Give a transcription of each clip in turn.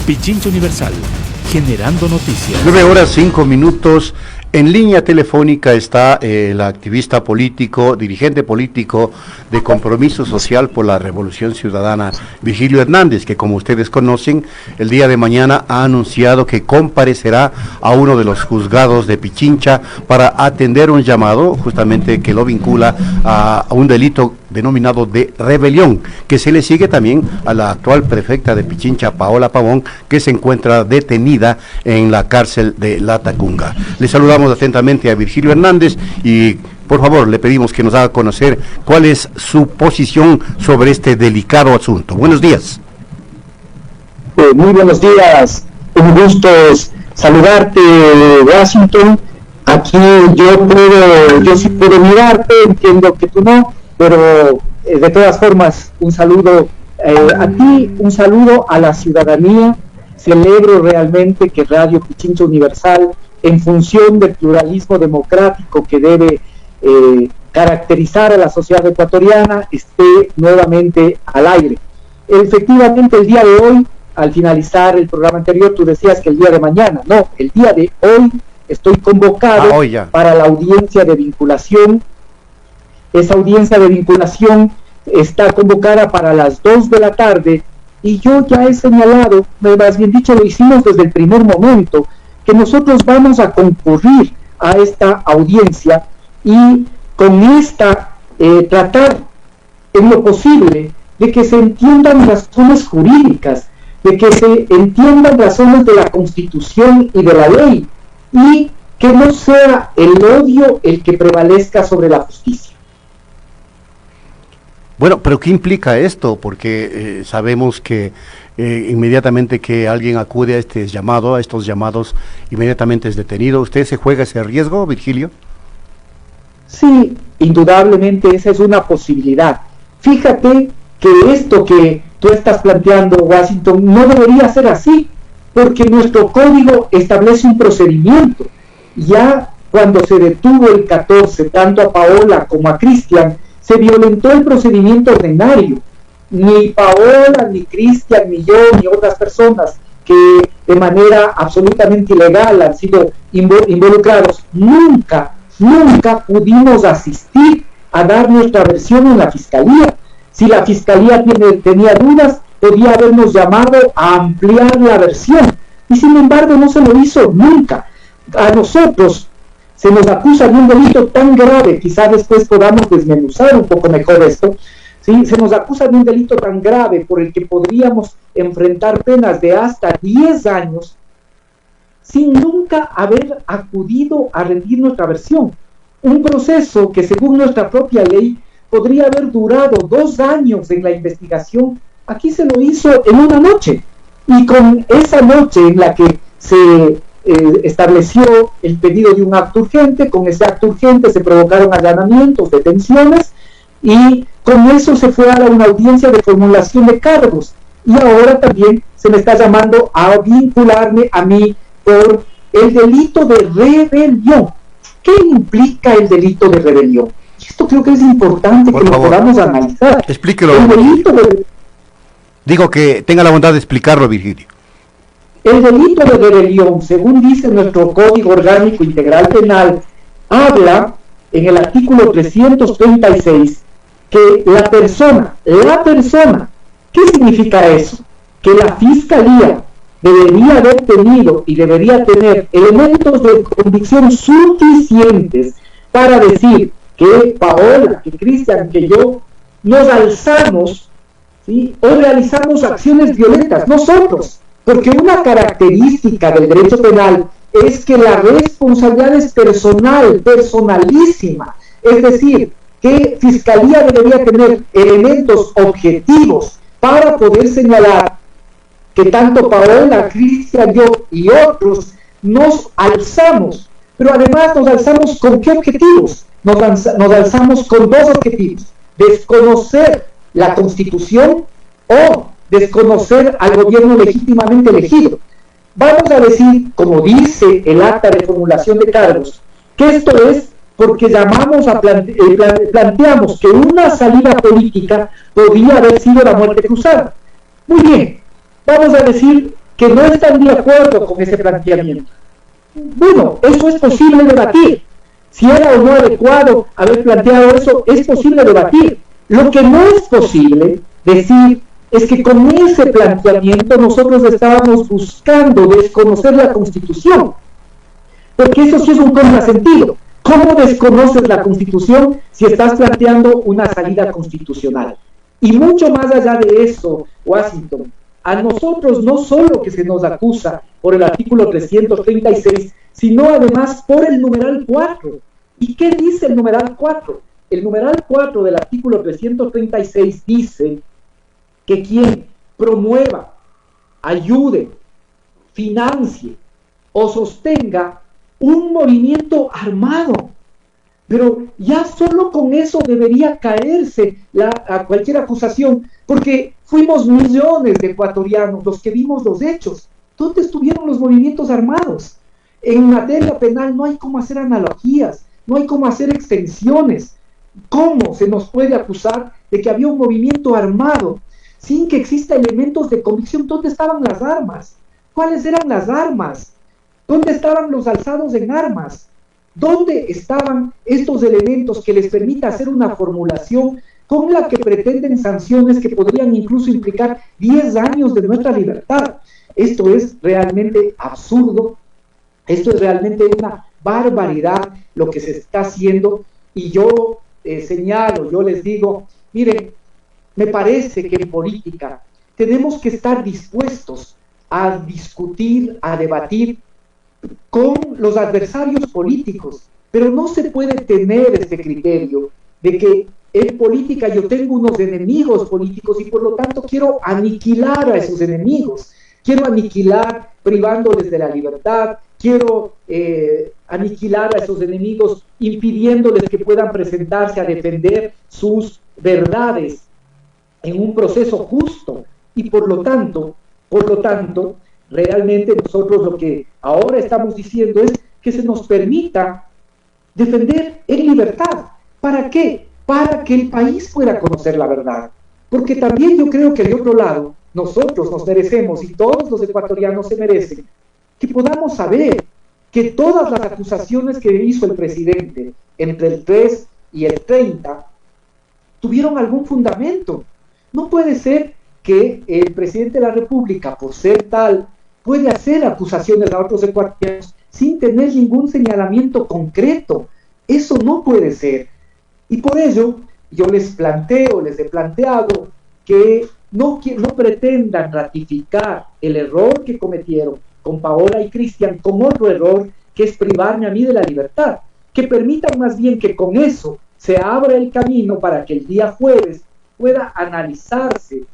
Pichincha Universal, generando noticias. 9:05. En línea telefónica está el activista político, dirigente político de Compromiso Social por la Revolución Ciudadana, Virgilio Hernández, que como ustedes conocen, el día de mañana ha anunciado que comparecerá a uno de los juzgados de Pichincha para atender un llamado justamente que lo vincula a un delito denominado de rebelión, que se le sigue también a la actual prefecta de Pichincha, Paola Pavón, que se encuentra detenida en la cárcel de Latacunga. Le saludamos atentamente a Virgilio Hernández y por favor le pedimos que nos haga conocer cuál es su posición sobre este delicado asunto. Buenos días. Muy buenos días, un gusto saludarte, Washington. Aquí yo sí puedo mirarte, entiendo que tú no, pero de todas formas un saludo a ti, un saludo a la ciudadanía. Celebro realmente que Radio Pichincha Universal, en función del pluralismo democrático que debe caracterizar a la sociedad ecuatoriana, esté nuevamente al aire. Efectivamente, el día de hoy, al finalizar el programa anterior, tú decías que el día de mañana, no, el día de hoy estoy convocado para la audiencia de vinculación. Esa audiencia de vinculación está convocada para las 2 de la tarde y yo ya he señalado, más bien dicho, lo hicimos desde el primer momento, que nosotros vamos a concurrir a esta audiencia y con esta tratar en lo posible de que se entiendan razones jurídicas, de que se entiendan razones de la Constitución y de la ley, y que no sea el odio el que prevalezca sobre la justicia. Bueno, pero ¿qué implica esto? Porque sabemos que inmediatamente que alguien acude a estos llamados, inmediatamente es detenido. ¿Usted se juega ese riesgo, Virgilio? Sí, indudablemente esa es una posibilidad. Fíjate que esto que tú estás planteando, Washington, no debería ser así, porque nuestro código establece un procedimiento. Ya cuando se detuvo el 14, tanto a Paola como a Cristian, se violentó el procedimiento ordinario. Ni Paola, ni Cristian, ni yo, ni otras personas que de manera absolutamente ilegal han sido involucrados, nunca pudimos asistir a dar nuestra versión en la Fiscalía. Si la Fiscalía tenía dudas, podía habernos llamado a ampliar la versión, y sin embargo no se lo hizo nunca. A nosotros se nos acusa de un delito tan grave, quizás después podamos desmenuzar un poco mejor esto, ¿sí? Se nos acusa de un delito tan grave por el que podríamos enfrentar penas de hasta 10 años sin nunca haber acudido a rendir nuestra versión. Un proceso que según nuestra propia ley podría haber durado 2 años en la investigación, aquí se lo hizo en una noche, y con esa noche en la que se estableció el pedido de un acto urgente, con ese acto urgente se provocaron allanamientos, detenciones, y con eso se fue a una audiencia de formulación de cargos, y ahora también se me está llamando a vincularme a mí por el delito de rebelión. ¿Qué implica el delito de rebelión? Esto creo que es importante que lo podamos analizar. Explíquelo. Digo que tenga la bondad de explicarlo, Virgilio. El delito de rebelión, según dice nuestro Código Orgánico Integral Penal, habla en el artículo 336 que la persona, ¿qué significa eso? Que la Fiscalía debería haber tenido y debería tener elementos de convicción suficientes para decir que Paola, que Cristian, que yo nos alzamos, ¿sí?, o realizamos acciones violentas, nosotros, porque una característica del derecho penal es que la responsabilidad es personalísima, es decir, que Fiscalía debería tener elementos objetivos para poder señalar que tanto Paola, Cristian, yo y otros nos alzamos, pero además nos alzamos ¿con qué objetivos? Nos alzamos con 2 objetivos: desconocer la Constitución o desconocer al gobierno legítimamente elegido. Vamos a decir, como dice el acta de formulación de cargos, que esto es porque planteamos que una salida política podría haber sido la muerte cruzada. Muy bien, vamos a decir que no están de acuerdo con ese planteamiento. Bueno, eso es posible debatir. Si era o no adecuado haber planteado eso, es posible debatir. Lo que no es posible decir es que con ese planteamiento nosotros estábamos buscando desconocer la Constitución, porque eso sí es un contrasentido. ¿Cómo desconoces la Constitución si estás planteando una salida constitucional? Y mucho más allá de eso, Washington, a nosotros no solo que se nos acusa por el artículo 336, sino además por el numeral 4. ¿Y qué dice el numeral 4? El numeral 4 del artículo 336 dice que quien promueva, ayude, financie o sostenga un movimiento armado. Pero ya solo con eso debería caerse a cualquier acusación, porque fuimos millones de ecuatorianos los que vimos los hechos. ¿Dónde estuvieron los movimientos armados? En materia penal no hay cómo hacer analogías, no hay cómo hacer extensiones. ¿Cómo se nos puede acusar de que había un movimiento armado sin que exista elementos de convicción? ¿Dónde estaban las armas? ¿Cuáles eran las armas? ¿Dónde estaban los alzados en armas? ¿Dónde estaban estos elementos que les permita hacer una formulación con la que pretenden sanciones que podrían incluso implicar 10 años de nuestra libertad? Esto es realmente absurdo, esto es realmente una barbaridad lo que se está haciendo, y yo señalo, yo les digo, miren, me parece que en política tenemos que estar dispuestos a discutir, a debatir con los adversarios políticos, pero no se puede tener este criterio de que en política yo tengo unos enemigos políticos y por lo tanto quiero aniquilar a esos enemigos, quiero aniquilar privándoles de la libertad, quiero aniquilar a esos enemigos impidiéndoles que puedan presentarse a defender sus verdades en un proceso justo, y por lo tanto, realmente nosotros lo que ahora estamos diciendo es que se nos permita defender en libertad. ¿Para qué? Para que el país pueda conocer la verdad. Porque también yo creo que de otro lado, nosotros nos merecemos, y todos los ecuatorianos se merecen, que podamos saber que todas las acusaciones que hizo el presidente entre el 3 y el 30 tuvieron algún fundamento. No puede ser que el presidente de la República, por ser tal, puede hacer acusaciones a otros ecuatorianos sin tener ningún señalamiento concreto. Eso no puede ser. Y por ello, yo les he planteado que no pretendan ratificar el error que cometieron con Paola y Cristian con otro error, que es privarme a mí de la libertad. Que permitan más bien que con eso se abra el camino para que el día jueves pueda analizarse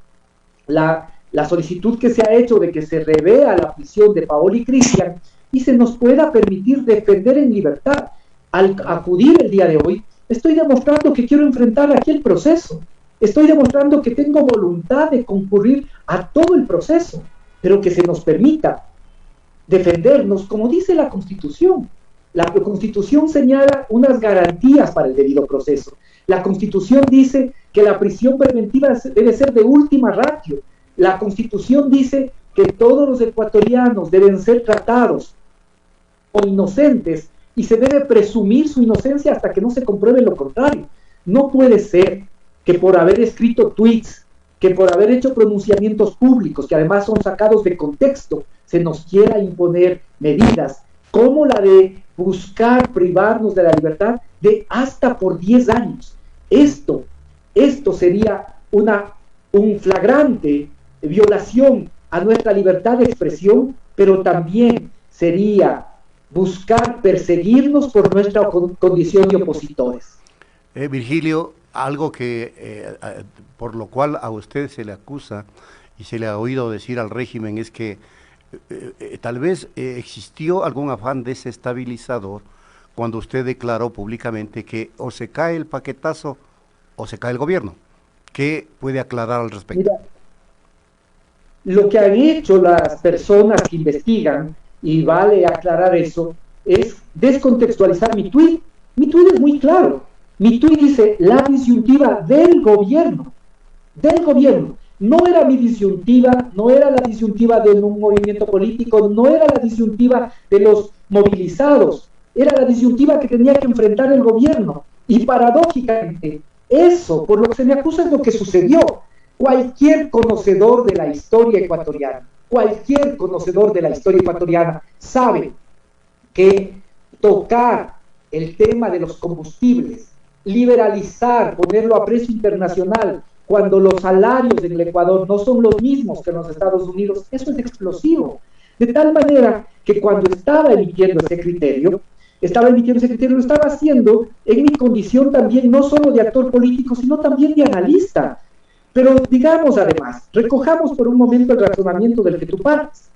la solicitud que se ha hecho de que se revea la prisión de Paola y Cristian y se nos pueda permitir defender en libertad. Al acudir el día de hoy, estoy demostrando que quiero enfrentar aquí el proceso, estoy demostrando que tengo voluntad de concurrir a todo el proceso, pero que se nos permita defendernos como dice la Constitución. La Constitución señala unas garantías para el debido proceso. La Constitución dice que la prisión preventiva debe ser de última ratio. La Constitución dice que todos los ecuatorianos deben ser tratados como inocentes y se debe presumir su inocencia hasta que no se compruebe lo contrario. No puede ser que por haber escrito tweets, que por haber hecho pronunciamientos públicos, que además son sacados de contexto, se nos quiera imponer medidas como la de buscar privarnos de la libertad de hasta por 10 años. Esto sería un flagrante violación a nuestra libertad de expresión, pero también sería buscar perseguirnos por nuestra condición de opositores. Virgilio, algo que por lo cual a usted se le acusa y se le ha oído decir al régimen es que tal vez existió algún afán desestabilizador cuando usted declaró públicamente que o se cae el paquetazo o se cae el gobierno. ¿Qué puede aclarar al respecto? Mira, lo que han hecho las personas que investigan, y vale aclarar eso, es descontextualizar mi tuit. Mi tuit es muy claro. Mi tuit dice la disyuntiva del gobierno. No era mi disyuntiva, no era la disyuntiva de un movimiento político, no era la disyuntiva de los movilizados, era la disyuntiva que tenía que enfrentar el gobierno. Y paradójicamente, eso, por lo que se me acusa, es lo que sucedió. Cualquier conocedor de la historia ecuatoriana, sabe que tocar el tema de los combustibles, liberalizar, ponerlo a precio internacional, cuando los salarios en el Ecuador no son los mismos que en los Estados Unidos, eso es explosivo. De tal manera que cuando estaba emitiendo ese criterio, lo estaba haciendo en mi condición también no solo de actor político, sino también de analista. Pero digamos además, recojamos por un momento el razonamiento del que tú partes.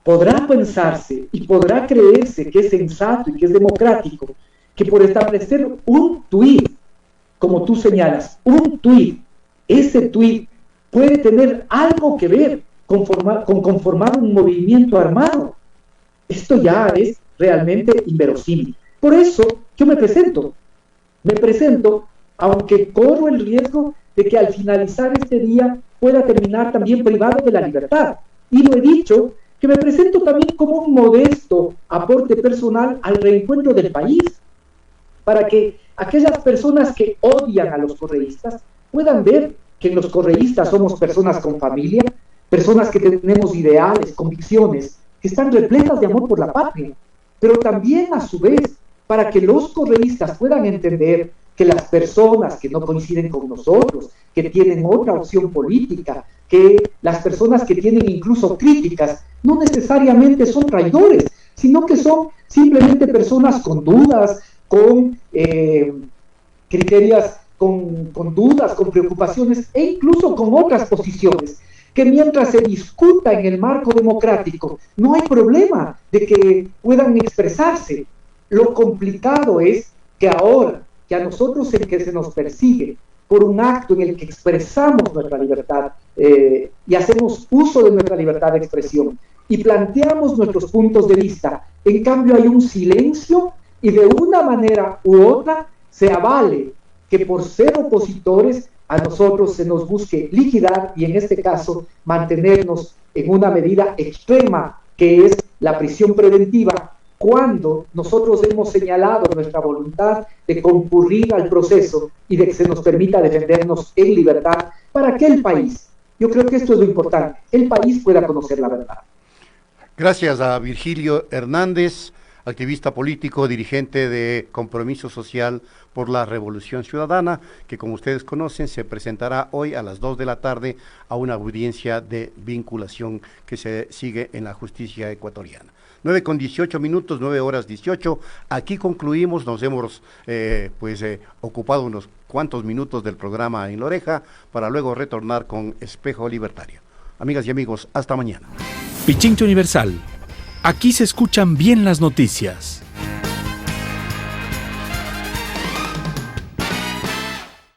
Podrá pensarse y podrá creerse que es sensato y que es democrático que por establecer un tuit, como tú señalas, ese tuit puede tener algo que ver con conformar un movimiento armado. Esto ya es realmente inverosímil. Por eso yo me presento, aunque corro el riesgo de que al finalizar este día pueda terminar también privado de la libertad. Y lo he dicho, que me presento también como un modesto aporte personal al reencuentro del país, para que aquellas personas que odian a los correístas puedan ver que los correístas somos personas con familia, personas que tenemos ideales, convicciones, que están repletas de amor por la patria, pero también a su vez para que los correístas puedan entender que las personas que no coinciden con nosotros, que tienen otra opción política, que las personas que tienen incluso críticas, no necesariamente son traidores, sino que son simplemente personas con dudas, con criterios, con dudas, con preocupaciones e incluso con otras posiciones, que mientras se discuta en el marco democrático, no hay problema de que puedan expresarse. Lo complicado es que ahora, que a nosotros en que se nos persigue por un acto en el que expresamos nuestra libertad y hacemos uso de nuestra libertad de expresión y planteamos nuestros puntos de vista, en cambio hay un silencio y de una manera u otra se avale que por ser opositores a nosotros se nos busque liquidar y en este caso mantenernos en una medida extrema que es la prisión preventiva, cuando nosotros hemos señalado nuestra voluntad de concurrir al proceso y de que se nos permita defendernos en libertad para que el país, yo creo que esto es lo importante, el país pueda conocer la verdad. Gracias a Virgilio Hernández, activista político, dirigente de Compromiso Social por la Revolución Ciudadana, que como ustedes conocen se presentará hoy a las 2 de la tarde a una audiencia de vinculación que se sigue en la justicia ecuatoriana. 9:18, 9:18. Aquí concluimos, nos hemos ocupado unos cuantos minutos del programa en la oreja para luego retornar con Espejo Libertario. Amigas y amigos, hasta mañana. Pichincha Universal. Aquí se escuchan bien las noticias.